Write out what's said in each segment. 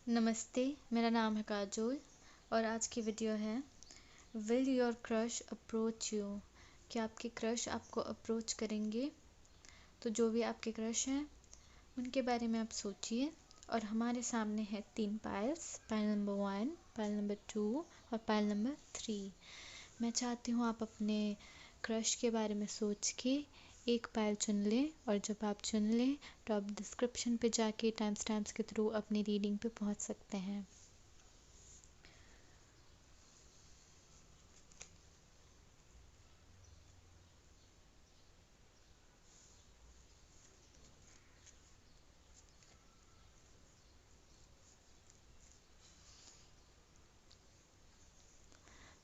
नमस्ते, मेरा नाम है काजोल और आज की वीडियो है will your crush approach you. क्या आपके क्रश आपको अप्रोच करेंगे? तो जो भी आपके क्रश हैं उनके बारे में आप सोचिए। और हमारे सामने है 3 piles, pile number 1, pile number 2 और पायल नंबर 3। मैं चाहती हूँ आप अपने क्रश के बारे में सोच के एक पायल चुन लें, और जब आप चुन लें तो आप डिस्क्रिप्शन पे जाके टाइम स्टैम्प्स के थ्रू अपनी रीडिंग पे पहुँच सकते हैं।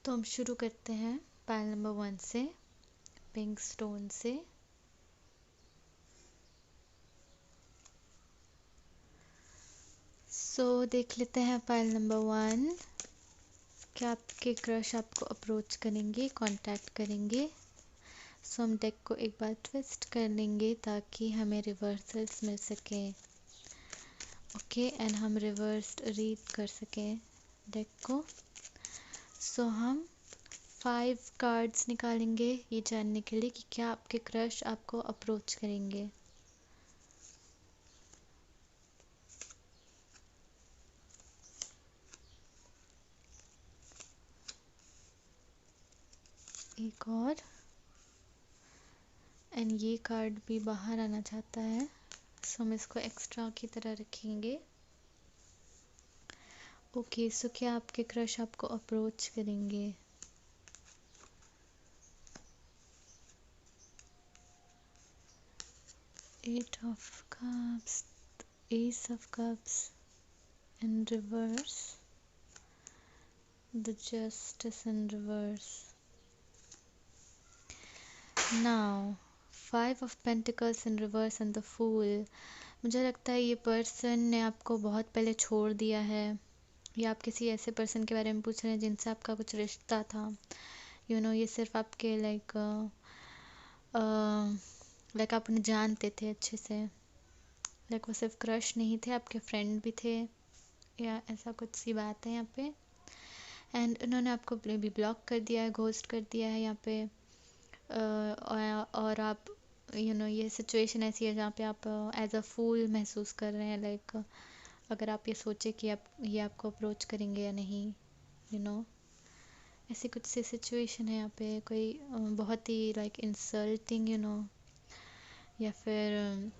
तो हम शुरू करते हैं पायल नंबर 1 से, पिंक स्टोन से। देख लेते हैं पायल नंबर 1। क्या आपके क्रश आपको अप्रोच करेंगे, कांटेक्ट करेंगे? हम डेक को एक बार ट्विस्ट कर लेंगे ताकि हमें रिवर्सल्स मिल सके। ओके, एंड हम रिवर्स्ड रीड कर सकें डेक को। हम 5 कार्ड्स निकालेंगे ये जानने के लिए कि क्या आपके क्रश आपको अप्रोच करेंगे। एक और, एंड ये कार्ड भी बाहर आना चाहता है, हम इसको एक्स्ट्रा की तरह रखेंगे। ओके, क्या आपके क्रश आपको अप्रोच करेंगे? Eight of cups, ace of cups in reverse, the justice in reverse. Now 5 of pentacles in reverse and the fool. मुझे लगता है ये पर्सन ने आपको बहुत पहले छोड़ दिया है, या आप किसी ऐसे पर्सन के बारे में पूछ रहे हैं जिनसे आपका कुछ रिश्ता था। ये सिर्फ आपके लाइक आप उन्हें जानते थे अच्छे से। वो सिर्फ क्रश नहीं थे, आपके फ्रेंड भी थे, या ऐसा कुछ सी बात है यहाँ पे। एंड उन्होंने आपको भी ब्लॉक कर दिया है, घोस्ट कर दिया है यहाँ पे। और आप ये सिचुएशन ऐसी है जहाँ पे आप एज अ फूल महसूस कर रहे हैं। अगर आप ये सोचे कि आप ये आपको अप्रोच करेंगे या नहीं, यू नो ऐसी कुछ सी सिचुएशन है यहाँ पे। कोई बहुत ही इंसल्टिंग, या फिर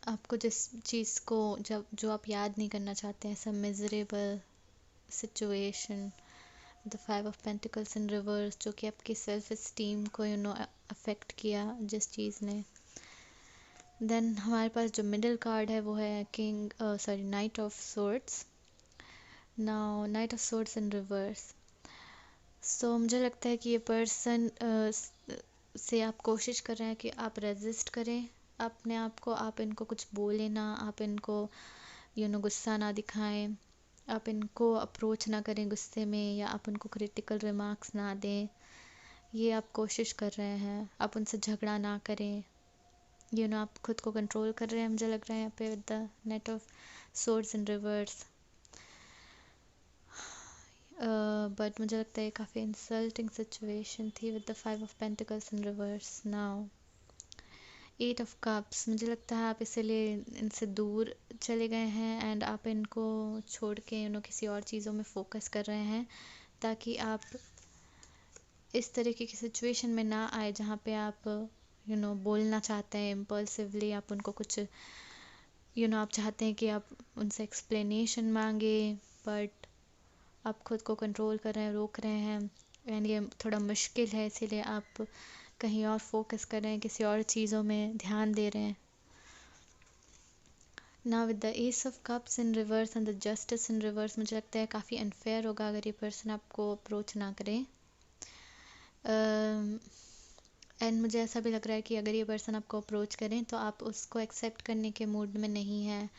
आपको जिस चीज़ को जो आप याद नहीं करना चाहते हैं, ऐसा miserable situation. The 5 of pentacles in reverse, जो कि आपकी सेल्फ इस्टीम को अफेक्ट किया जिस चीज़ ने। देन हमारे पास जो मिडिल कार्ड है वो है night of swords. Now night of swords in reverse. मुझे लगता है कि ये पर्सन से आप कोशिश कर रहे हैं कि आप रेजिस्ट करें अपने आप को, आप इनको कुछ बोले ना, आप इनको गुस्सा ना दिखाएं, आप इनको अप्रोच ना करें गुस्से में, या आप उनको क्रिटिकल रिमार्क्स ना दें। ये आप कोशिश कर रहे हैं, आप उनसे झगड़ा ना करें। आप खुद को कंट्रोल कर रहे हैं, मुझे लग रहा है यहाँ पे with the night of swords in reverse. But मुझे लगता है काफ़ी इंसल्टिंग सिचुएशन थी with the 5 of pentacles in reverse. Now 8 of cups, मुझे लगता है आप इसीलिए इनसे दूर चले गए हैं, एंड आप इनको छोड़ के किसी और चीज़ों में फोकस कर रहे हैं, ताकि आप इस तरीके की सिचुएशन में ना आए जहाँ पे आप बोलना चाहते हैं इम्पल्सिवली। आप उनको कुछ आप चाहते हैं कि आप उनसे एक्सप्लेनेशन मांगे, बट आप खुद को कंट्रोल कर रहे हैं, रोक रहे हैं, एंड ये थोड़ा मुश्किल है, इसीलिए आप कहीं और फोकस कर रहे हैं, किसी और चीज़ों में ध्यान दे रहे हैं। Now with the S of cups in reverse and the justice in reverse, मुझे लगता है काफ़ी अनफेयर होगा अगर ये पर्सन आपको अप्रोच ना करे। एंड मुझे ऐसा भी लग रहा है कि अगर ये पर्सन आपको अप्रोच करें तो आप उसको एक्सेप्ट करने के मूड में नहीं हैं,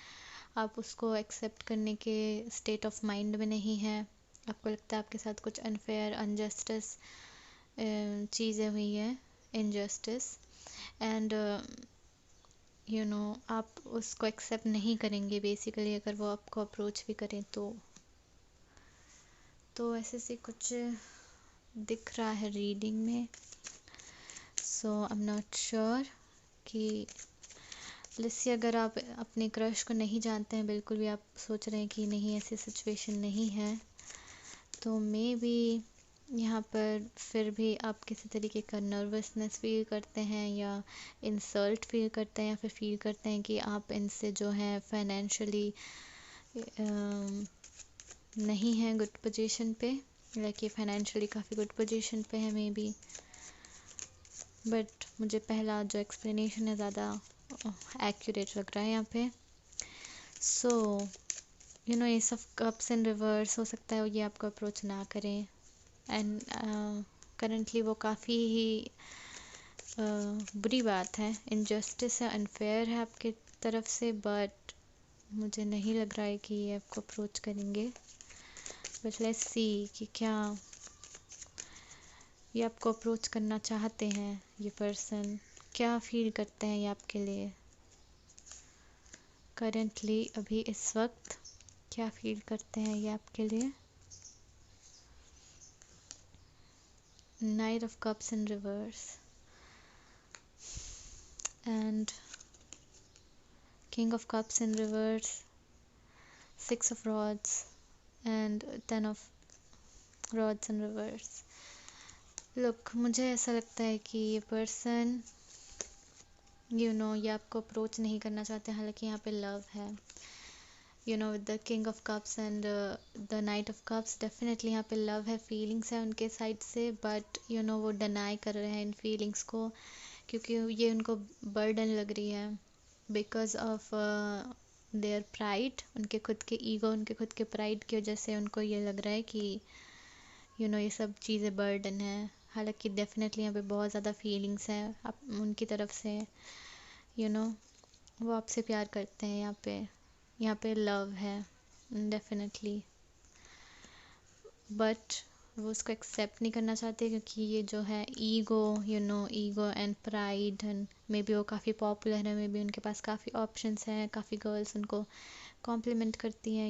आप उसको एक्सेप्ट करने के स्टेट ऑफ माइंड में नहीं हैं। आपको लगता है आपके साथ कुछ अनफेयर, अनजस्टिस चीज़ें हुई हैं, इनजस्टिस। एंड आप उसको एक्सेप्ट नहीं करेंगे बेसिकली, अगर वो आपको अप्रोच भी करें तो ऐसे से कुछ दिख रहा है रीडिंग में। सो आई एम नॉट श्योर कि लेट्स से अगर आप अपने क्रश को नहीं जानते हैं बिल्कुल भी, आप सोच रहे हैं कि नहीं ऐसी सिचुएशन नहीं है, तो मे बी यहाँ पर फिर भी आप किसी तरीके का नर्वसनेस फील करते हैं या इंसल्ट फील करते हैं या फिर फील करते हैं कि आप इनसे जो है फाइनेंशियली नहीं हैं गुड पोजीशन पे, लाइक ये फाइनेंशियली काफ़ी गुड पोजीशन पे है मे बी। बट मुझे पहला जो एक्सप्लेनेशन है ज़्यादा एक्यूरेट लग रहा है यहाँ पे। So ace of cups in reverse, हो सकता है ये आपको अप्रोच ना करें एंड करंटली वो काफ़ी ही बुरी बात है, इनजस्टिस है, अनफेयर है आपके तरफ से, बट मुझे नहीं लग रहा है कि ये आपको अप्रोच करेंगे। बट लेट्स सी कि क्या ये आपको अप्रोच करना चाहते हैं, ये पर्सन क्या फील करते हैं ये आपके लिए करंटली, अभी इस वक्त क्या फील करते हैं ये आपके लिए। Night of cups in reverse and King of Cups in reverse, Six of Rods and Ten of Rods in reverse. Look, मुझे ऐसा लगता है कि ये पर्सन ये आपको अप्रोच नहीं करना चाहते, हालांकि यहाँ पे लव है। With the king of cups and the night of cups, definitely यहाँ पे लव है, फीलिंग्स है उनके साइड से, बट वो डिनाई कर रहे हैं इन फीलिंग्स को, क्योंकि ये उनको बर्डन लग रही है बिकॉज ऑफ देयर प्राइड, उनके खुद के ईगो, उनके खुद के प्राइड की वजह से उनको ये लग रहा है कि ये सब चीज़ें बर्डन है। हालांकि डेफिनेटली यहाँ पे बहुत ज़्यादा फीलिंग्स हैं आप उनकी तरफ से, वो आपसे प्यार करते हैं, यहाँ पे लव है डेफिनेटली, बट वो उसको एक्सेप्ट नहीं करना चाहते क्योंकि ये जो है ego, ego and pride, and may be वो काफ़ी पॉपुलर है, मे बी उनके पास काफ़ी ऑप्शंस हैं, काफ़ी गर्ल्स उनको कॉम्प्लीमेंट करती हैं,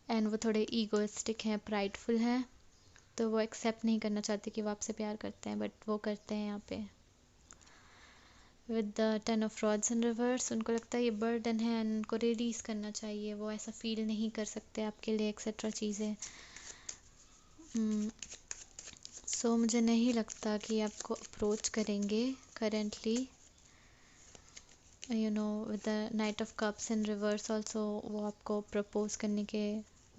एंड वो थोड़े ईगोइस्टिक हैं, प्राइडफुल हैं, तो वो एक्सेप्ट नहीं करना चाहते कि वो आपसे प्यार करते हैं, बट वो करते हैं यहाँ पे। With the ten of rods in reverse, उनको लगता है ये बर्डन है एंड उनको रिलीज़ करना चाहिए, वो ऐसा फील नहीं कर सकते आपके लिए एक्सेट्रा चीज़ें। सो मुझे नहीं लगता कि आपको अप्रोच करेंगे currently, with the night of cups in reverse also, वो आपको प्रपोज करने के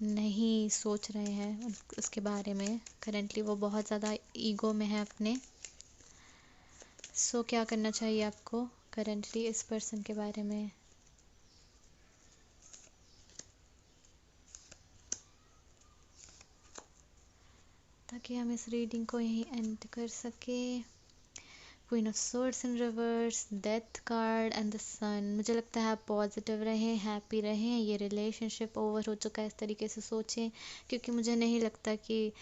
नहीं सोच रहे हैं उसके बारे में करंटली, वो बहुत ज़्यादा ईगो में है अपने। सो क्या करना चाहिए आपको करंटली इस पर्सन के बारे में। ताकि हम इस रीडिंग को यहीं एंड कर सके। Queen of swords in reverse, death card and the sun. मुझे लगता है आप पॉजिटिव रहें, हैप्पी रहें, ये रिलेशनशिप ओवर हो चुका है इस तरीके से सोचें, क्योंकि मुझे नहीं लगता कि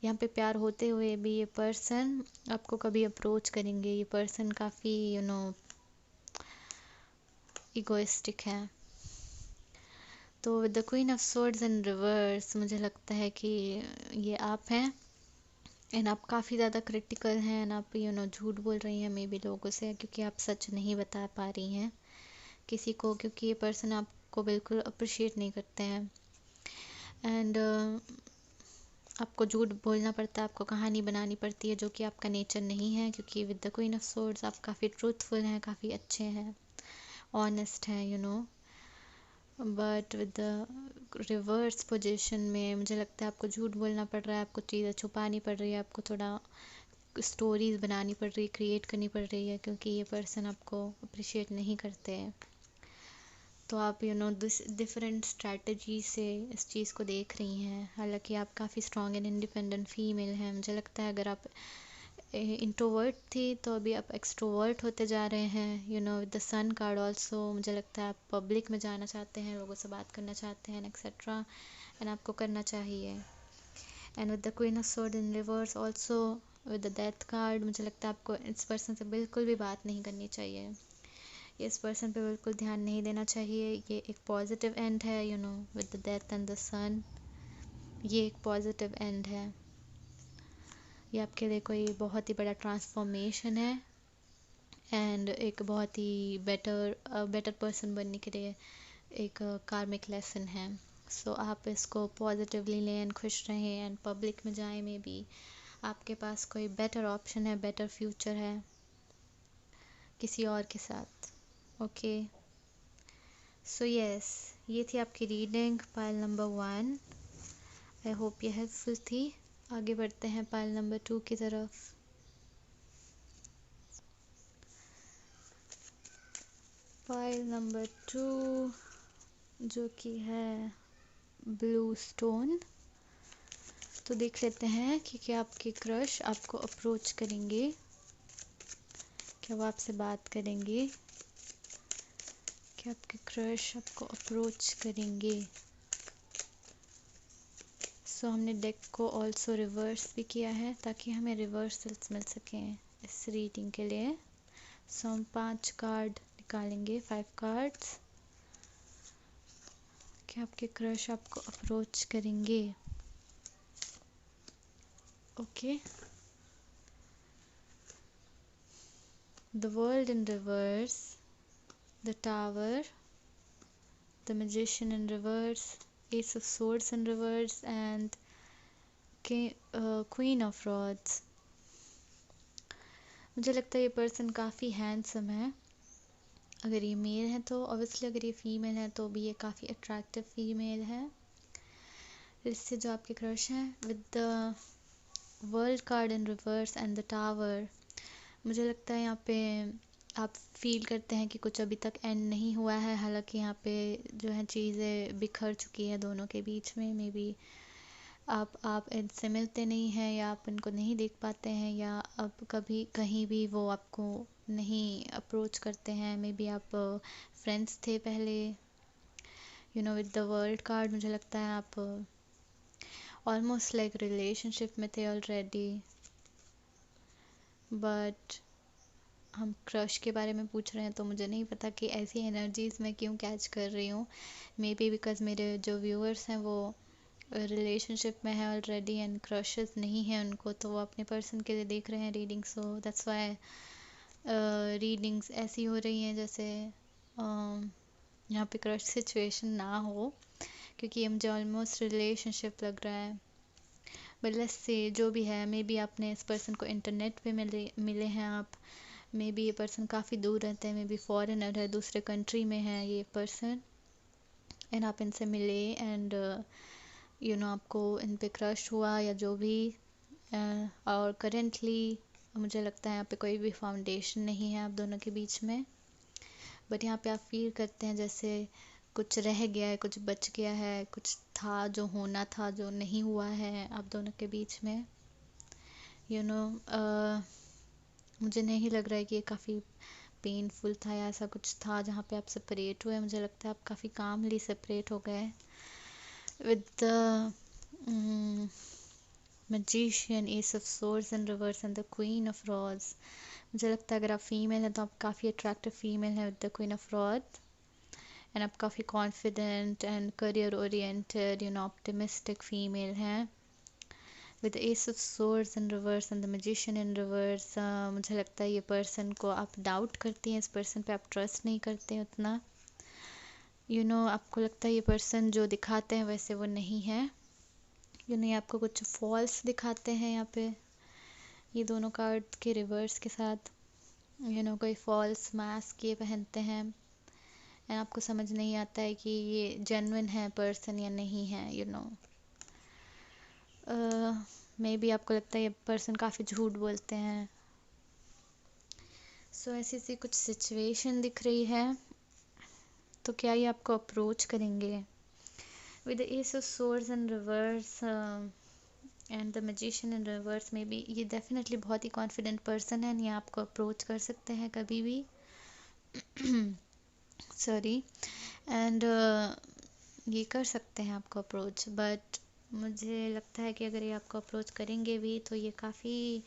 यहाँ पे प्यार होते हुए भी ये पर्सन आपको कभी अप्रोच करेंगे। ये पर्सन काफ़ी इगोइस्टिक है। तो with the queen of swords in reverse, मुझे लगता है कि ये आप हैं एंड आप काफ़ी ज़्यादा क्रिटिकल हैं एंड आप झूठ बोल रही हैं मे बी लोगों से, क्योंकि आप सच नहीं बता पा रही हैं किसी को, क्योंकि ये पर्सन आपको बिल्कुल अप्रिशिएट नहीं करते हैं एंड आपको झूठ बोलना पड़ता है, आपको कहानी बनानी पड़ती है, जो कि आपका नेचर नहीं है, क्योंकि with the queen of swords आप काफ़ी ट्रूथफुल हैं, काफ़ी अच्छे हैं, ऑनेस्ट हैं, but with the reverse position में मुझे लगता है आपको झूठ बोलना पड़ रहा है, आपको चीज़ें छुपानी पड़ रही है, आपको थोड़ा स्टोरीज बनानी पड़ रही है, क्रिएट करनी पड़ रही है, क्योंकि ये पर्सन आपको अप्रिशिएट नहीं करते हैं। तो आप डिफरेंट स्ट्रैटेजी से इस चीज़ को देख रही हैं। हालांकि आप काफ़ी स्ट्रॉन्ग एंड इंडिपेंडेंट फीमेल हैं। मुझे लगता है अगर आप इंट्रोवर्ट थी तो अभी आप एक्सट्रोवर्ट होते जा रहे हैं, with the sun card also. मुझे लगता है आप पब्लिक में जाना चाहते हैं, लोगों से बात करना चाहते हैं एक्सेट्रा, एंड आपको करना चाहिए। And with the queen of sword in reverse also, with the death card, मुझे लगता है आपको इस पर्सन से बिल्कुल भी बात नहीं करनी चाहिए, इस पर्सन पे बिल्कुल ध्यान नहीं देना चाहिए। ये एक पॉजिटिव एंड है, you know, with the death and the sun. ये एक पॉजिटिव एंड है। ये आपके लिए कोई बहुत ही बड़ा ट्रांसफॉर्मेशन है एंड एक बहुत ही बेटर पर्सन बनने के लिए एक कार्मिक लेसन है। सो आप इसको पॉजिटिवली लें एंड खुश रहें एंड पब्लिक में जाएं। में भी आपके पास कोई बेटर ऑप्शन है, बेटर फ्यूचर है किसी और के साथ। ओके, सो यस, ये थी आपकी reading pile number 1। I hope ये हेल्पफुल थी। आगे बढ़ते हैं पाइल नंबर 2 की तरफ। पाइल नंबर 2 जो कि है ब्लू स्टोन। तो देख लेते हैं कि क्या आपके क्रश आपको अप्रोच करेंगे, क्या वो आपसे बात करेंगे, क्या आपके क्रश आपको अप्रोच करेंगे। सो हमने डेक को ऑल्सो रिवर्स भी किया है ताकि हमें रिवर्सल्स मिल सकें इस रीडिंग के लिए। सो हम 5 कार्ड निकालेंगे, 5 कार्ड्स। क्या आपके क्रश आपको अप्रोच करेंगे। Okay, the world in reverse, the tower, the magician in reverse, S of swords in reverse and queen of rods. मुझे लगता है ये पर्सन काफ़ी हैंडसम है। अगर ये मेल है तो ऑब्वियसली, अगर ये फीमेल है तो भी ये काफ़ी अट्रैक्टिव फीमेल है। इससे जो आपके क्रश हैं with the world card in reverse and the tower, मुझे लगता है यहाँ पे आप फील करते हैं कि कुछ अभी तक एंड नहीं हुआ है। हालांकि यहाँ पे जो है चीज़ें बिखर चुकी है दोनों के बीच में। मे बी आप इनसे मिलते नहीं हैं या आप इनको नहीं देख पाते हैं या अब कभी कहीं भी वो आपको नहीं अप्रोच करते हैं। मे बी आप फ्रेंड्स थे पहले, you know, with the world card मुझे लगता है आप ऑलमोस्ट लाइक रिलेशनशिप में थे ऑलरेडी। बट हम क्रश के बारे में पूछ रहे हैं तो मुझे नहीं पता कि ऐसी एनर्जीज मैं क्यों कैच कर रही हूँ। मे बी बिकॉज मेरे जो व्यूअर्स हैं वो रिलेशनशिप में है ऑलरेडी एंड क्रशेस नहीं है उनको, तो वो अपने पर्सन के लिए देख रहे हैं reading. So that's why readings ऐसी हो रही हैं जैसे यहाँ पे क्रश सिचुएशन ना हो, क्योंकि ये मुझे ऑलमोस्ट रिलेशनशिप लग रहा है। बट लेट्स से जो भी है, मे बी आपने इस पर्सन को इंटरनेट पे मिले हैं आप। मे बी ये पर्सन काफ़ी दूर रहते हैं, मे बी फॉरेनर है, दूसरे कंट्री में है ये पर्सन एंड आप इनसे मिले एंड यू नो आपको इन पे क्रश हुआ या जो भी। और करेंटली मुझे लगता है यहाँ पे कोई भी फाउंडेशन नहीं है आप दोनों के बीच में। बट यहाँ पे आप फील करते हैं जैसे कुछ रह गया है, कुछ बच गया है, कुछ था जो होना था जो नहीं हुआ है आप दोनों के बीच में। यू नो मुझे नहीं लग रहा है कि ये काफ़ी पेनफुल था या ऐसा कुछ था जहाँ पे आप सेपरेट हुए। मुझे लगता है आप काफ़ी कामली सेपरेट हो गए with the magician, S of swords in reverse and the queen of rods. मुझे लगता है अगर आप फीमेल हैं तो आप काफ़ी अट्रैक्टिव फीमेल हैं with the queen of rods and आप काफ़ी confident and career oriented, you know, optimistic female हैं with ace of swords in reverse and the magician in reverse. मुझे लगता है ये पर्सन को आप डाउट करती हैं, इस पर्सन पे आप ट्रस्ट नहीं करते हैं उतना। यू नो आपको लगता है ये पर्सन जो दिखाते हैं वैसे वो नहीं है। यू नो ये आपको कुछ फॉल्स दिखाते हैं यहाँ पे ये दोनों कार्ड के रिवर्स के साथ। यू नो कोई फॉल्स मास्क ये पहनते हैं एंड आपको समझ नहीं आता है कि ये जेन्युइन है पर्सन या नहीं है। यू नो मे बी आपको लगता है ये पर्सन काफ़ी झूठ बोलते हैं। सो ऐसी सी कुछ सिचुएशन दिख रही है। तो क्या ये आपको अप्रोच करेंगे with the S of swords in reverse and the magician in reverse. May be ये डेफिनेटली बहुत ही कॉन्फिडेंट पर्सन है, ये आपको अप्रोच कर सकते हैं कभी भी। सॉरी एंड ये कर सकते हैं आपको अप्रोच। बट मुझे लगता है कि अगर ये आपको अप्रोच करेंगे भी तो ये काफ़ी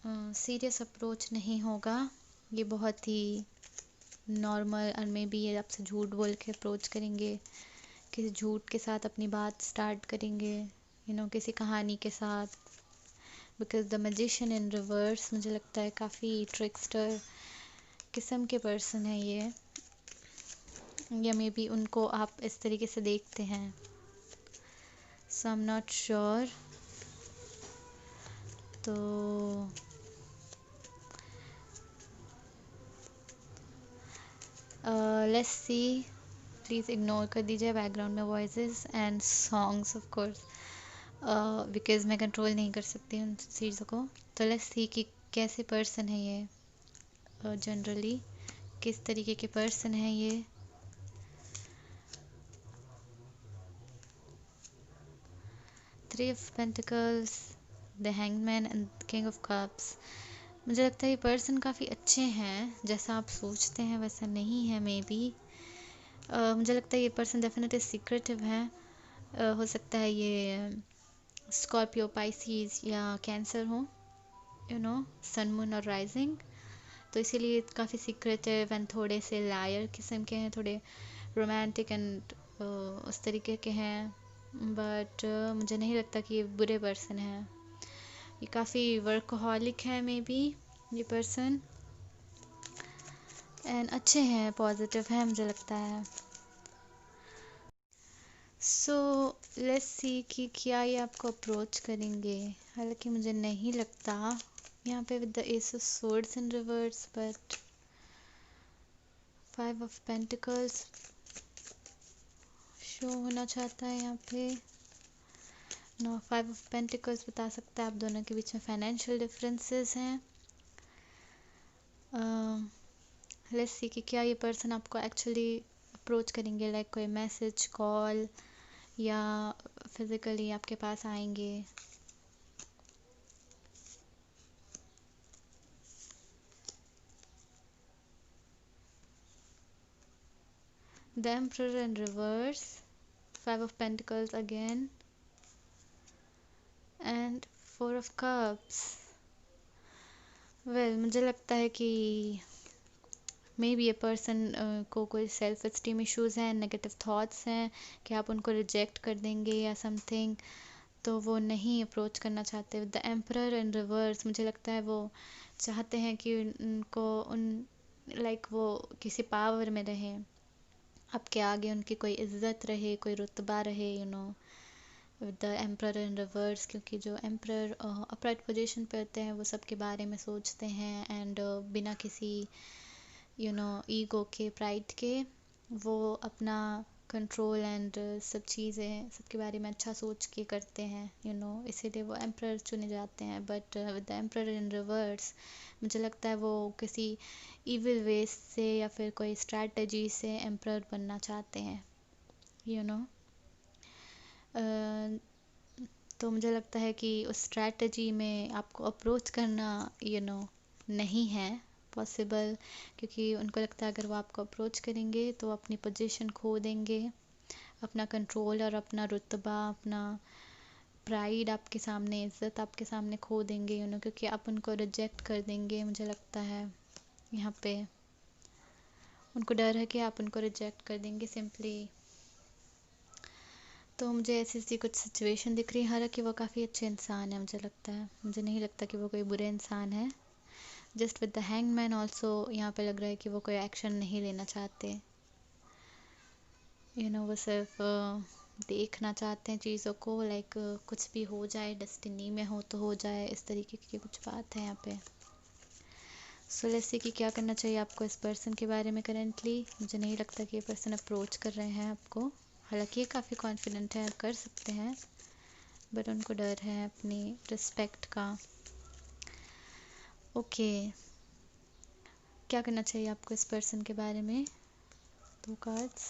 सीरियस अप्रोच नहीं होगा। ये बहुत ही नॉर्मल, और मे बी ये आपसे झूठ बोल के अप्रोच करेंगे, किसी झूठ के साथ अपनी बात स्टार्ट करेंगे, किसी कहानी के साथ। Because the magician in reverse मुझे लगता है काफ़ी ट्रिक्स्टर किस्म के पर्सन है ये, या मे बी उनको आप इस तरीके से देखते हैं। सो आई एम नॉट श्योर। तो लेट्स सी। प्लीज़ इग्नोर कर दीजिए बैकग्राउंड में voices and songs of course, because मैं कंट्रोल नहीं कर सकती उन चीज़ों को। तो लेट्स सी कि कैसे पर्सन है ये, जनरली किस तरीके के पर्सन है ये। Three of pentacles, the hangman and king of cups. मुझे लगता है ये पर्सन काफ़ी अच्छे हैं, जैसा आप सोचते हैं वैसा नहीं है मे बी। मुझे लगता है ये पर्सन डेफिनेटली सीक्रेटिव है। हो सकता है ये स्कॉर्पियो, पाइसीज या कैंसर हो, सन, मून और राइजिंग। तो इसीलिए काफ़ी सीक्रेटिव एंड थोड़े से लायर किस्म के हैं, थोड़े रोमांटिक एंड उस तरीके के हैं। बट मुझे नहीं लगता कि ये बुरे पर्सन हैं। ये काफ़ी वर्कहॉलिक है मे बी ये पर्सन, एंड अच्छे हैं, पॉजिटिव है मुझे लगता है। सो लेट्स सी कि क्या ये आपको अप्रोच करेंगे। हालांकि मुझे नहीं लगता यहाँ पे with the S of swords in reverse, but five of pentacles show होना चाहता है यहाँ पे। नो, फाइव ऑफ पेंटिकल्स बता सकता है आप दोनों के बीच में फाइनेंशियल डिफरेंसेस हैं। लेट्स सी कि क्या ये पर्सन आपको एक्चुअली अप्रोच करेंगे, लाइक कोई मैसेज, कॉल, या फिजिकली आपके पास आएंगे। The emperor in reverse, five of pentacles again, and four of cups. Well, मुझे लगता है कि मे बी ए पर्सन को कोई सेल्फ एस्टीम इश्यूज हैं, नेगेटिव थॉट्स हैं कि आप उनको रिजेक्ट कर देंगे या समथिंग, तो वो नहीं अप्रोच करना चाहते। With the emperor in reverse मुझे लगता है वो चाहते हैं कि उनको उन लाइक वो किसी पावर में रहें, आपके आगे उनकी कोई इज्जत रहे, कोई रुतबा रहे, with the emperor in reverse. क्योंकि जो एम्परर अपराइट पोजीशन पे होते हैं वो सबके बारे में सोचते हैं, एंड बिना किसी ईगो के, प्राइड के, वो अपना कंट्रोल एंड सब चीज़ें सबके बारे में अच्छा सोच के करते हैं, इसीलिए वो एम्परर चुने जाते हैं। But with the emperor in reverse मुझे लगता है वो किसी इविल वेज से या फिर कोई स्ट्रैटेजी से एम्परर बनना चाहते हैं, यू नो तो मुझे लगता है कि उस स्ट्रैटेजी में आपको अप्रोच करना नहीं है पॉसिबल, क्योंकि उनको लगता है अगर वो आपको अप्रोच करेंगे तो अपनी पोजीशन खो देंगे, अपना कंट्रोल और अपना रुतबा, अपना प्राइड आपके सामने, इज्जत आपके सामने खो देंगे, क्योंकि आप उनको रिजेक्ट कर देंगे। मुझे लगता है यहाँ पे उनको डर है कि आप उनको रिजेक्ट कर देंगे सिंपली। तो मुझे ऐसी ऐसी कुछ सिचुएशन दिख रही है। हालांकि वो काफ़ी अच्छे इंसान है, मुझे लगता है, मुझे नहीं लगता कि वो कोई बुरे इंसान है। Just with the hangman also यहाँ पे लग रहा है कि वो कोई एक्शन नहीं लेना चाहते, वो सिर्फ देखना चाहते हैं चीज़ों को, लाइक कुछ भी हो जाए, डेस्टिनी में हो तो हो जाए, इस तरीके की कुछ बात है यहाँ पे। सो लेट्स सी कि क्या करना चाहिए आपको इस पर्सन के बारे में करेंटली। मुझे नहीं लगता कि ये पर्सन अप्रोच कर रहे हैं आपको, हालांकि ये काफ़ी कॉन्फिडेंट है, कर सकते हैं, बट उनको डर है अपनी रिस्पेक्ट का। ओके, क्या करना चाहिए आपको इस पर्सन के बारे में। दो cards,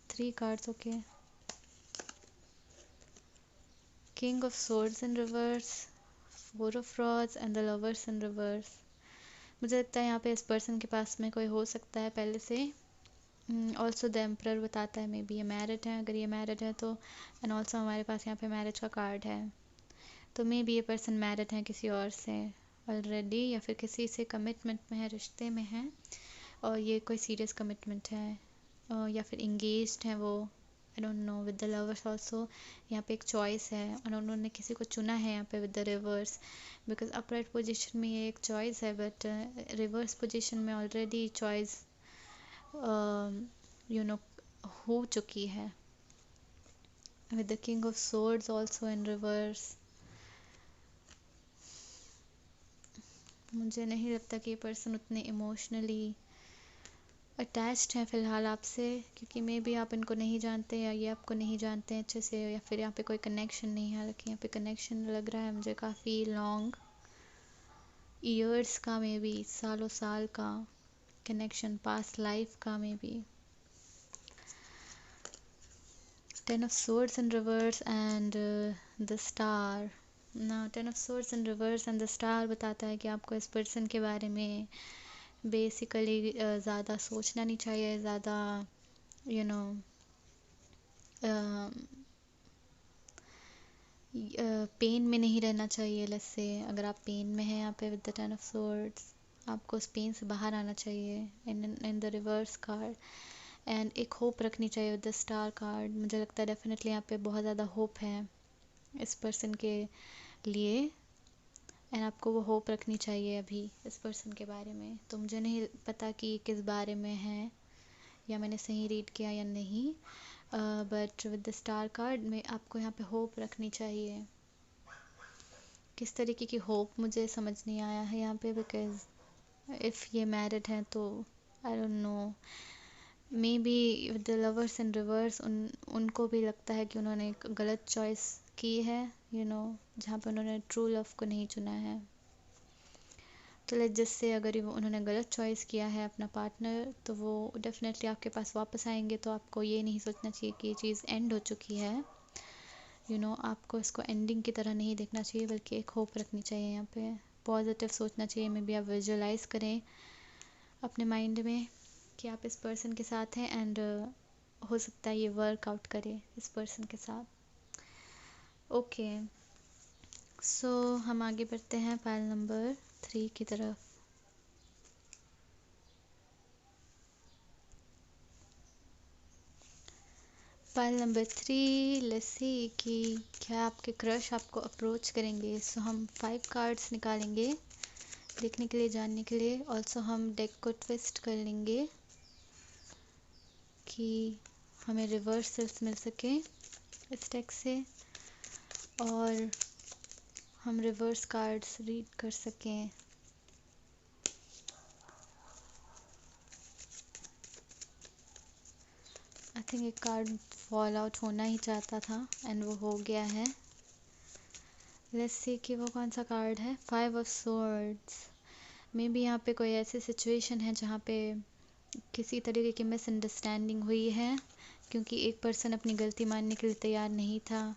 three cards, okay. King of swords in reverse, four of rods and the lovers in reverse. मुझे लगता है यहाँ पे इस पर्सन के पास में कोई हो सकता है पहले से। ऑल्सो द एम्परर बताता है मे बी ये मैरिड है, अगर ये मैरिड है तो, एंड ऑल्सो हमारे पास यहाँ पे मैरिज का कार्ड है। तो मे बी ये पर्सन मैरिड है किसी और से ऑलरेडी, या फिर किसी से कमिटमेंट में है, रिश्ते में है, और ये कोई सीरियस कमिटमेंट है, या फिर इंगेज्ड है वो। I don't know. With the lovers also यहाँ पे एक चॉइस है और उन्होंने किसी को चुना है यहाँ पे with the reverse, because upright position में ये एक चॉइस है, बट रिवर्स पोजीशन में ऑलरेडी चॉइस यू नो हो चुकी है। With the king of swords also in reverse, मुझे नहीं लगता कि ये पर्सन उतने इमोशनली अटैच्ड हैं फ़िलहाल आपसे, क्योंकि मे बी आप इनको नहीं जानते या ये आपको नहीं जानते हैं अच्छे से, या फिर यहाँ पे कोई कनेक्शन नहीं है। हालांकि यहाँ पे कनेक्शन लग रहा है मुझे काफ़ी लॉन्ग ईयर्स का, मे बी सालों साल का कनेक्शन, पास्ट लाइफ का maybe. Ten of swords in reverse and the star ना। Ten of swords in reverse and the star बताता है कि आपको इस पर्सन के बारे में बेसिकली ज़्यादा सोचना नहीं चाहिए, ज़्यादा यू नो पेन में नहीं रहना चाहिए। लेट्स से अगर आप पेन में हैं यहाँ पे with the ten of swords, आपको उस पेन से बाहर आना चाहिए in the reverse card, and एक होप रखनी चाहिए विद द स्टार कार्ड। मुझे लगता है डेफिनेटली यहाँ पे बहुत ज़्यादा होप है इस पर्सन के लिए, एंड आपको वो होप रखनी चाहिए अभी इस पर्सन के बारे में। तो मुझे नहीं पता कि किस बारे में है, या मैंने सही रीड किया या नहीं, but with the star card में आपको यहाँ पे होप रखनी चाहिए। किस तरीके की होप मुझे समझ नहीं आया है यहाँ पे, बिकॉज इफ़ ये मैरिड हैं तो I don't know, may be with the lovers in reverse उनको भी लगता है कि उन्होंने एक गलत चॉइस की है, जहाँ पे उन्होंने ट्रू लव को नहीं चुना है। तो लेट्स जस्ट से अगर वो उन्होंने गलत चॉइस किया है अपना पार्टनर, तो वो डेफिनेटली आपके पास वापस आएंगे। तो आपको ये नहीं सोचना चाहिए कि ये चीज़ एंड हो चुकी है, आपको इसको एंडिंग की तरह नहीं देखना चाहिए, बल्कि एक होप रखनी चाहिए। यहाँ पे पॉजिटिव सोचना चाहिए। मे बी आप विजुअलाइज करें अपने माइंड में कि आप इस पर्सन के साथ हैं, एंड हो सकता है ये वर्कआउट करे इस पर्सन के साथ। ओके, सो हम आगे बढ़ते हैं फाइल नंबर 3 की तरफ। फाइल नंबर 3, लेट्स सी कि क्या आपके क्रश आपको अप्रोच करेंगे। सो हम 5 कार्ड्स निकालेंगे देखने के लिए, जानने के लिए। ऑल्सो हम डेक को ट्विस्ट कर लेंगे कि हमें रिवर्सल्स मिल सके इस डेक से, और हम रिवर्स कार्ड्स रीड कर सकें। आई थिंक एक कार्ड फॉल आउट होना ही चाहता था, एंड वो हो गया है। लेट्स सी कि वो कौन सा कार्ड है। 5 ऑफ सोर्ड्स। मे बी यहाँ पे कोई ऐसी सिचुएशन है जहाँ पे किसी तरीके की मिसअंडरस्टैंडिंग हुई है, क्योंकि एक पर्सन अपनी गलती मानने के लिए तैयार नहीं था,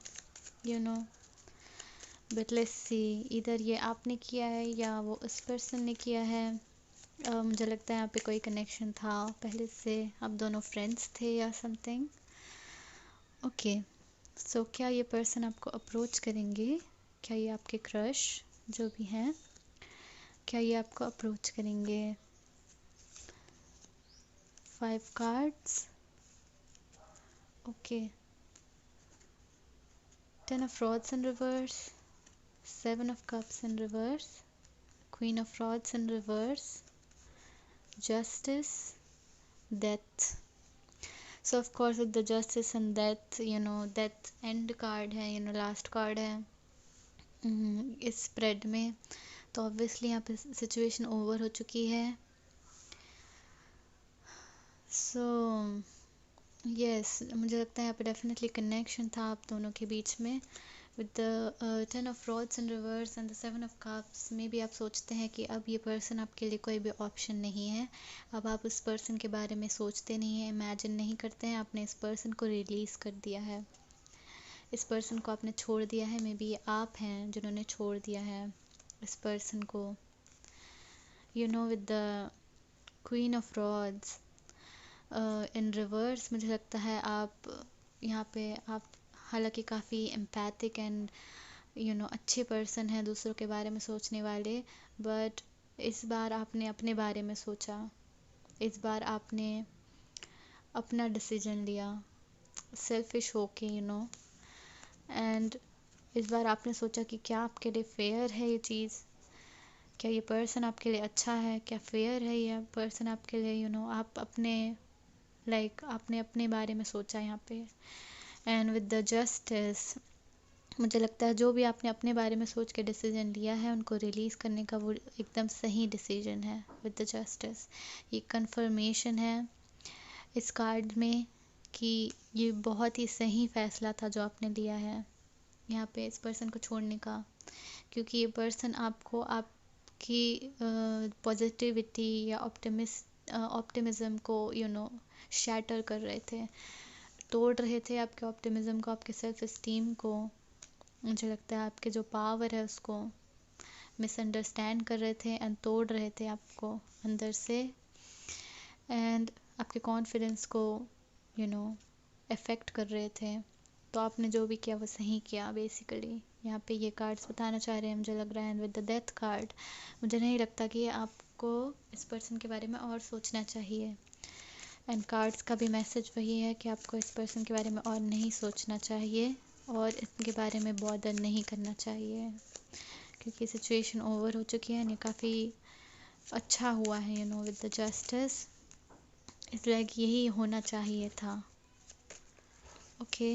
बट लेट्स सी, इधर ये आपने किया है या वो उस पर्सन ने किया है। मुझे लगता है यहाँ पे कोई कनेक्शन था पहले से, आप दोनों फ्रेंड्स थे या समथिंग। ओके, सो क्या ये पर्सन आपको अप्रोच करेंगे? क्या ये आपके क्रश जो भी हैं, क्या ये आपको अप्रोच करेंगे? 5 cards. Okay, 10 of rods in reverse, 7 of cups in reverse, queen of rods in reverse, justice, death. So of course with the justice and death, death end card है, last card है इस spread में। तो obviously यहाँ पे situation over हो चुकी है। सो यस, मुझे लगता है यहाँ पे डेफिनेटली कनेक्शन था आप दोनों के बीच में। With the 10 of rods in reverse and the 7 of cups, में भी आप सोचते हैं कि अब ये पर्सन आपके लिए कोई भी ऑप्शन नहीं है। अब आप उस पर्सन के बारे में सोचते नहीं हैं, इमेजिन नहीं करते हैं, आपने इस पर्सन को रिलीज़ कर दिया है, इस पर्सन को आपने छोड़ दिया है। मे बी आप हैं जिन्होंने छोड़ दिया है इस पर्सन को। With the queen of rods in reverse, मुझे लगता है आप यहाँ पे, आप हालांकि काफ़ी एम्पैथिक एंड अच्छे पर्सन हैं, दूसरों के बारे में सोचने वाले, बट इस बार आपने अपने बारे में सोचा, इस बार आपने अपना डिसीजन लिया सेल्फिश होके, एंड इस बार आपने सोचा कि क्या आपके लिए फेयर है ये चीज़, क्या ये पर्सन आपके लिए अच्छा है, क्या फेयर है ये पर्सन आपके लिए, आप अपने आपने अपने बारे में सोचा यहाँ पे। एंड विद द जस्टिस, मुझे लगता है जो भी आपने अपने बारे में सोच के डिसीजन लिया है उनको रिलीज़ करने का वो एकदम सही डिसीजन है विद द जस्टिस। ये कंफर्मेशन है इस कार्ड में कि ये बहुत ही सही फैसला था जो आपने लिया है यहाँ पे इस पर्सन को छोड़ने का, क्योंकि ये पर्सन आपको आपकी पॉजिटिविटी या ऑप्टिमिज्म को शैटर कर रहे थे, तोड़ रहे थे आपके ऑप्टिमिज्म को, आपके सेल्फ इस्टीम को। मुझे लगता है आपके जो पावर है उसको मिसअंडरस्टैंड कर रहे थे एंड तोड़ रहे थे आपको अंदर से, एंड आपके कॉन्फिडेंस को अफेक्ट कर रहे थे। तो आपने जो भी किया वो सही किया बेसिकली, यहाँ पे ये कार्ड्स बताना चाह रहे हैं मुझे लग रहा है। And with the death card, मुझे नहीं लगता कि आपको इस पर्सन के बारे में और सोचना चाहिए, एंड कार्ड्स का भी मैसेज वही है कि आपको इस पर्सन के बारे में और नहीं सोचना चाहिए और इसके बारे में बॉदर नहीं करना चाहिए, क्योंकि सिचुएशन ओवर हो चुकी है। ये काफ़ी अच्छा हुआ है विद द जस्टिस, इसलिए कि यही होना चाहिए था। ओके,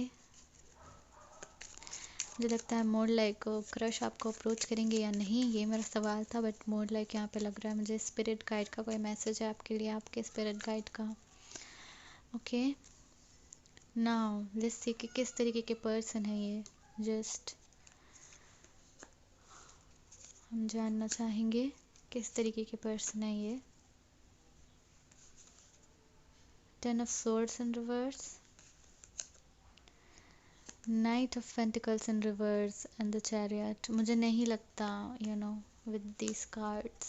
मुझे लगता है मोर लाइक क्रश आपको अप्रोच करेंगे या नहीं, ये मेरा सवाल था, बट मोर लाइक यहाँ पे लग रहा है मुझे स्पिरिट गाइड का कोई मैसेज है आपके लिए, आपके स्पिरिट गाइड का। ओके, नाउ लेट्स सी कि किस तरीके के पर्सन है ये, जस्ट हम जानना चाहेंगे किस तरीके के पर्सन है ये। 10 of swords in reverse, Knight of Pentacles in reverse and the Chariot। मुझे नहीं लगता with these cards,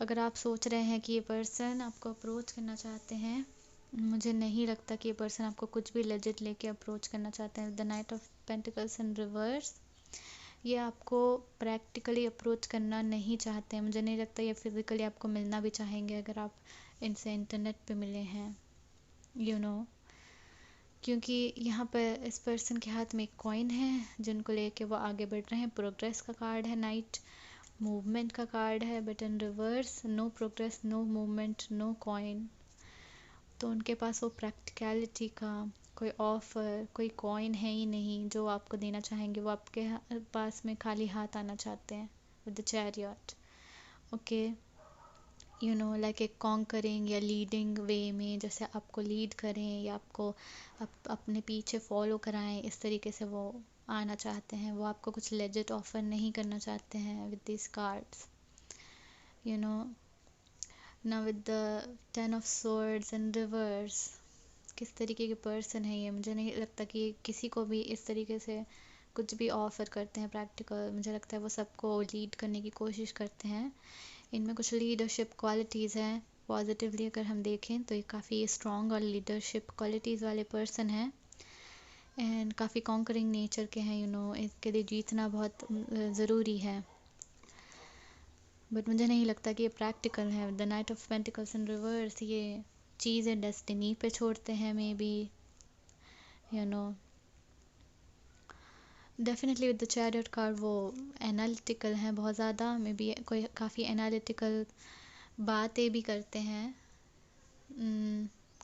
अगर आप सोच रहे हैं कि ये पर्सन आपको अप्रोच करना चाहते हैं, मुझे नहीं लगता कि ये पर्सन आपको कुछ भी लेजिट लेके अप्रोच करना चाहते हैं। The night of pentacles in reverse, ये आपको प्रैक्टिकली अप्रोच करना नहीं चाहते हैं, मुझे नहीं लगता ये फिज़िकली आपको मिलना भी चाहेंगे अगर आप इनसे इंटरनेट पे मिले हैं, क्योंकि यहाँ पर इस पर्सन के हाथ में एक कॉइन है जिनको लेके वो आगे बढ़ रहे हैं। प्रोग्रेस का कार्ड है, नाइट मूवमेंट का कार्ड है, but in reverse no progress, no movement, no coin. तो उनके पास वो प्रैक्टिकलिटी का कोई ऑफर, कोई कॉइन है ही नहीं जो आपको देना चाहेंगे, वो आपके पास में खाली हाथ आना चाहते हैं with the chariot. Okay, like एक कॉन्करिंग या लीडिंग वे में, जैसे आपको लीड करें या आपको अपने पीछे फॉलो कराएं, इस तरीके से वो आना चाहते हैं। वो आपको कुछ लेजिट ऑफर नहीं करना चाहते हैं विद दिस कार्ड्स, ना with the 10 of swords in reverse. किस तरीके के पर्सन है ये, मुझे नहीं लगता कि ये किसी को भी इस तरीके से कुछ भी ऑफर करते हैं प्रैक्टिकल। मुझे लगता है वो सबको लीड करने की कोशिश करते हैं। इनमें कुछ लीडरशिप क्वालिटीज़ हैं, पॉजिटिवली अगर हम देखें तो ये काफ़ी स्ट्रॉन्ग और लीडरशिप क्वालिटीज़ वाले पर्सन हैं, एंड काफ़ी कॉन्करिंग नेचर के हैं। इसके लिए जीतना बहुत ज़रूरी है, बट मुझे नहीं लगता कि ये प्रैक्टिकल है। The night of pentacles in reverse, ये चीज़ें डेस्टिनी पे छोड़ते हैं may be, definitely with the chariot card वो एनालिटिकल हैं बहुत ज़्यादा, मे बी कोई काफ़ी एनालिटिकल बातें भी करते हैं,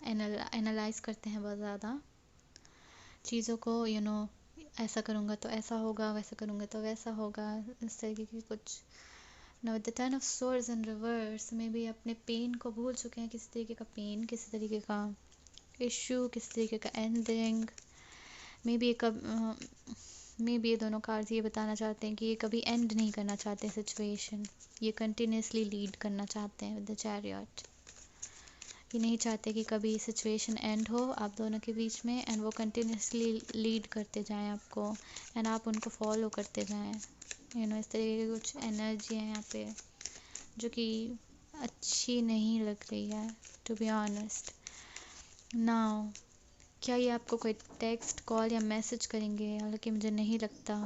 एनालाइज करते हैं बहुत ज़्यादा चीज़ों को, ऐसा करूँगा तो ऐसा होगा, वैसा करूँगा तो वैसा होगा, इस तरीके की कुछ। Now with the 10 of swords in reverse, में भी अपने पेन को भूल चुके हैं, किसी तरीके का पेन, किसी तरीके का इशू, किसी तरीके का एंडिंग। मे बी ये दोनों कार्ड्स ये बताना चाहते हैं कि ये कभी एंड नहीं करना चाहते सिचुएशन, ये कंटिन्यूसली लीड करना चाहते हैं विद द चैरियट। ये नहीं चाहते कि कभी सिचुएशन एंड हो आप दोनों के बीच में, एंड वो कंटिन्यूसली लीड करते जाएं आपको, एंड आप उनको फॉलो करते जाएं। इस तरीके की कुछ एनर्जी है यहाँ पे जो कि अच्छी नहीं लग रही है, टू बी ऑनेस्ट। नाउ क्या ये आपको कोई टेक्स्ट, कॉल या मैसेज करेंगे? हालांकि मुझे नहीं लगता,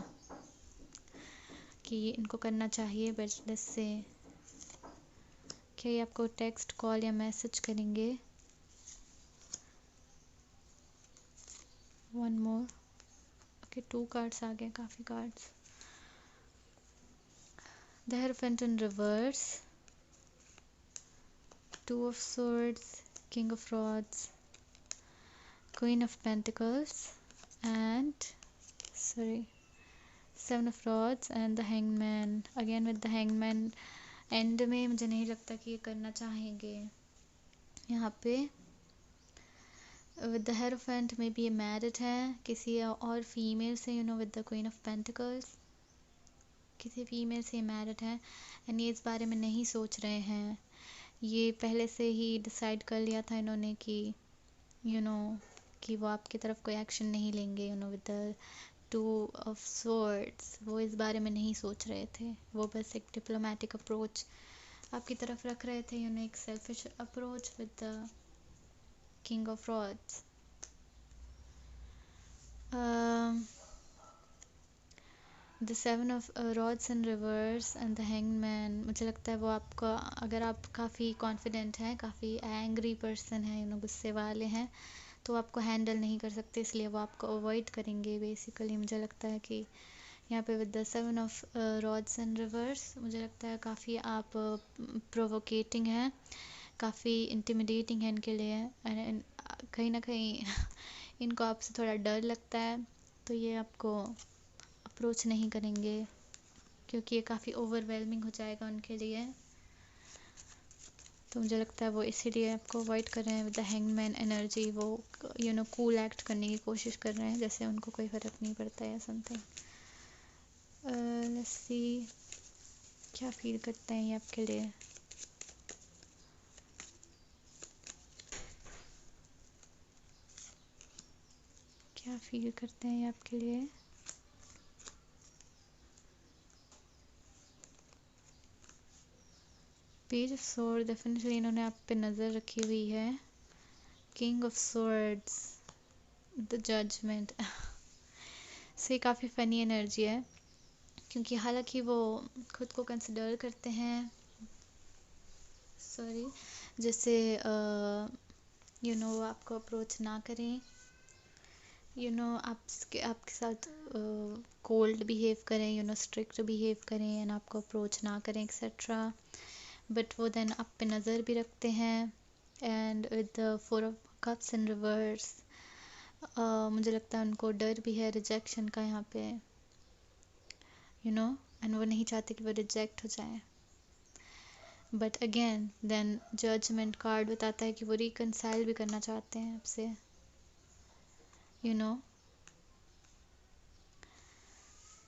कि इनको करना चाहिए, बट लेट्स से क्या ये आपको टेक्स्ट, कॉल या मैसेज करेंगे। One more. ओके, 2 कार्ड्स आ गए, काफ़ी cards. The hierophant in reverse, 2 of swords, king of rods, queen of pentacles and sorry 7 of rods and the hangman, again with the hangman। And में मुझे नहीं लगता कि ये करना चाहेंगे यहाँ पे। विद द हेरोफेंट में भी ये मैरिड है किसी और फीमेल से, with the queen of pentacles, किसी फीमेल से मैरिड है एंड ये इस बारे में नहीं सोच रहे हैं। ये पहले से ही डिसाइड कर लिया था इन्होंने कि कि वो आपकी तरफ कोई एक्शन नहीं लेंगे। विद द 2 ऑफ swords, वो इस बारे में नहीं सोच रहे थे, वो बस एक डिप्लोमेटिक अप्रोच आपकी तरफ रख रहे थे, एक selfish approach with the king of rods. The 7 of rods in reverse and the hangman, मुझे लगता है वो आपका, अगर आप काफ़ी कॉन्फिडेंट हैं, काफ़ी एंग्री पर्सन हैं, गुस्से वाले हैं, तो आपको हैंडल नहीं कर सकते, इसलिए वो आपको अवॉइड करेंगे बेसिकली। मुझे लगता है कि यहाँ पे with the 7 of rods in reverse, मुझे लगता है काफ़ी आप प्रोवोकेटिंग हैं, काफ़ी इंटिमिडेटिंग है इनके लिए, कहीं ना कहीं इनको आपसे थोड़ा डर लगता है, तो ये आपको अप्रोच नहीं करेंगे क्योंकि ये काफ़ी ओवरवेलमिंग हो जाएगा उनके लिए। तो मुझे लगता है वो इसीलिए आपको अवॉइड कर रहे हैं। विद द हैंगमैन एनर्जी, वो कूल एक्ट करने की कोशिश कर रहे हैं, जैसे उनको कोई फ़र्क नहीं पड़ता या समथिंग। लेट्स सी क्या फील करते हैं ये आपके लिए। क्या फील करते हैं ये आपके लिए। पेज ऑफ स्वॉर्ड, डेफिनेटली इन्होंने आप पे नज़र रखी हुई है। King of swords, the judgement so ये काफ़ी फ़नी एनर्जी है, क्योंकि हालांकि वो खुद को कंसिडर करते हैं, सॉरी, जैसे वो आपको अप्रोच ना करें, आपके साथ कोल्ड बिहेव करें, स्ट्रिक्ट बिहेव करें एंड आपको अप्रोच ना करें एक्सेट्रा, बट वो देन आप पे नज़र भी रखते हैं। And with the 4 of cups in reverse, मुझे लगता है उनको डर भी है रिजेक्शन का यहाँ पे, एंड वो नहीं चाहते कि वो रिजेक्ट हो जाए। But again then judgement card बताता है कि वो रिकनसाइल भी करना चाहते हैं आपसे,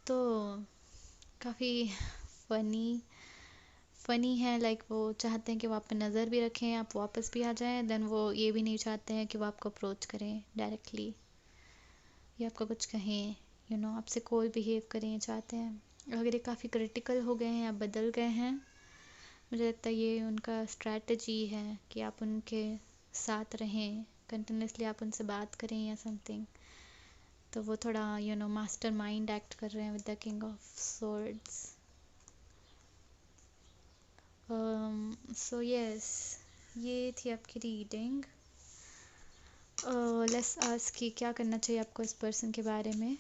तो काफ़ी फ़नी है, लाइक वो चाहते हैं कि वो आप पे नज़र भी रखें, आप वापस भी आ जाएं, देन वो ये भी नहीं चाहते हैं कि वो आपको अप्रोच करें डायरेक्टली या आपको कुछ कहें, आपसे कोल बिहेव करें चाहते हैं। अगर ये काफ़ी क्रिटिकल हो गए हैं या बदल गए हैं, मुझे लगता है ये उनका स्ट्रैटेजी है कि आप उनके साथ रहें, कंटिन्यूसली आप उनसे बात करें या समथिंग, तो वो थोड़ा मास्टर माइंड एक्ट कर रहे हैं with the king of swords. So yes, ये थी आपकी रीडिंग। लेट्स आस्क कि क्या करना चाहिए आपको इस पर्सन के बारे में,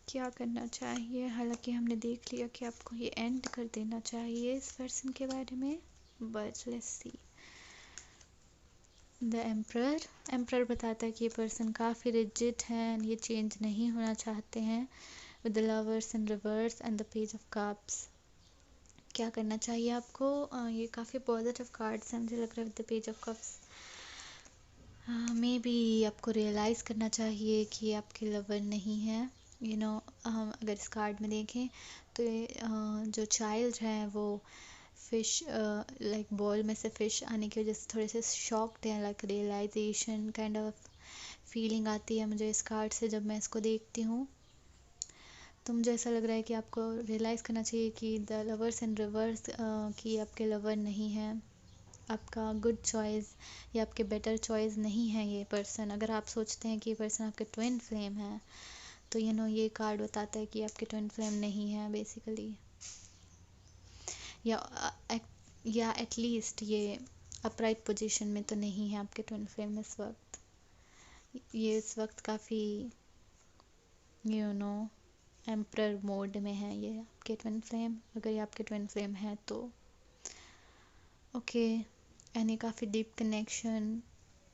क्या करना चाहिए। हालांकि हमने देख लिया कि आपको ये एंड कर देना चाहिए इस पर्सन के बारे में, but let's see. The emperor बताता है कि ये पर्सन काफ़ी रिजिड हैं, ये चेंज नहीं होना चाहते हैं। With the lovers in reverse and the page of cups, क्या करना चाहिए आपको। ये काफ़ी पॉजिटिव कार्ड्स हैं, मुझे लग रहा है। With the page of cups, may be आपको रियलाइज़ करना चाहिए कि ये आपके लवर नहीं है। अगर इस कार्ड में देखें तो जो चाइल्ड हैं वो फिश, लाइक बॉल में से फिश आने की वजह से थोड़े से शॉक्ड हैं, like realization kind of feeling आती है मुझे इस कार्ड से जब मैं इसको देखती हूँ। तो मुझे ऐसा लग रहा है कि आपको रियलाइज़ करना चाहिए कि द लवर्स इन रिवर्स कि आपके लवर नहीं है, आपका गुड चॉइस या आपके बेटर चॉइस नहीं है ये पर्सन। अगर आप सोचते हैं कि ये पर्सन आपके ट्विन फ्लेम है, तो ये कार्ड बताता है कि आपके ट्विन फ्लेम नहीं है बेसिकली, या एटलीस्ट ये अपराइट पोजीशन में तो नहीं है आपके ट्विन फ्लेम इस वक्त। ये इस वक्त काफ़ी एम्परर मोड में है ये आपके ट्विन फ्लेम, अगर ये आपके ट्विन फ्लेम है तो। ओके, यानी काफ़ी deep connection,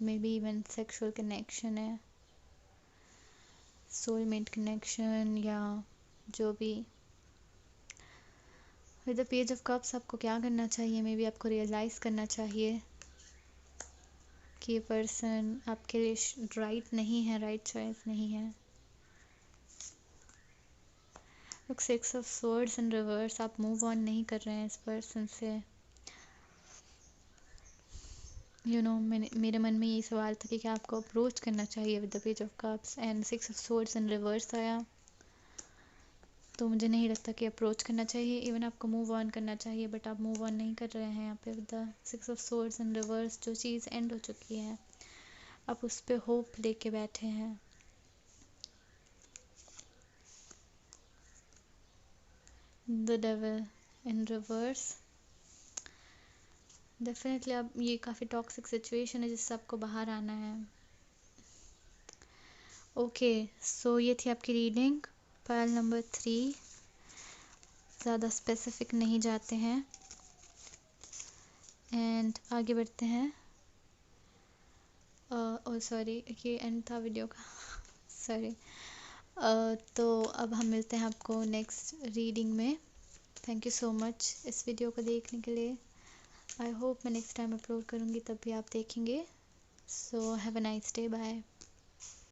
may be even sexual connection है, सोलमेट कनेक्शन या जो भी। With the page of cups आपको क्या करना चाहिए, मे बी आपको रियलाइज़ करना चाहिए कि ये पर्सन आपके लिए राइट नहीं है, राइट चॉइस नहीं है। Look, 6 of swords in reverse, आप मूव ऑन नहीं कर रहे हैं इस पर्सन से। मेरे मन में यही सवाल था कि क्या आपको अप्रोच करना चाहिए with the page of cups, and 6 of swords in reverse आया, तो मुझे नहीं लगता कि अप्रोच करना चाहिए, इवन आपको मूव ऑन करना चाहिए, बट आप मूव ऑन नहीं कर रहे हैं यहाँ पे with the 6 of swords in reverse. जो चीज़ एंड हो चुकी है आप उस पर होप लेके बैठे हैं। The devil in reverse, definitely अब ये काफ़ी टॉक्सिक सिचुएशन है जिससे आपको बाहर आना है। ओके, सो ये थी आपकी रीडिंग पायल नंबर 3। ज़्यादा स्पेसिफिक नहीं जाते हैं एंड आगे बढ़ते हैं। ओ सॉरी, ये एंड था वीडियो का सॉरी। तो अब हम मिलते हैं आपको नेक्स्ट रीडिंग में। थैंक यू सो मच इस वीडियो को देखने के लिए। आई होप मैं नेक्स्ट टाइम अपलोड करूँगी तब भी आप देखेंगे। So have a nice day, bye.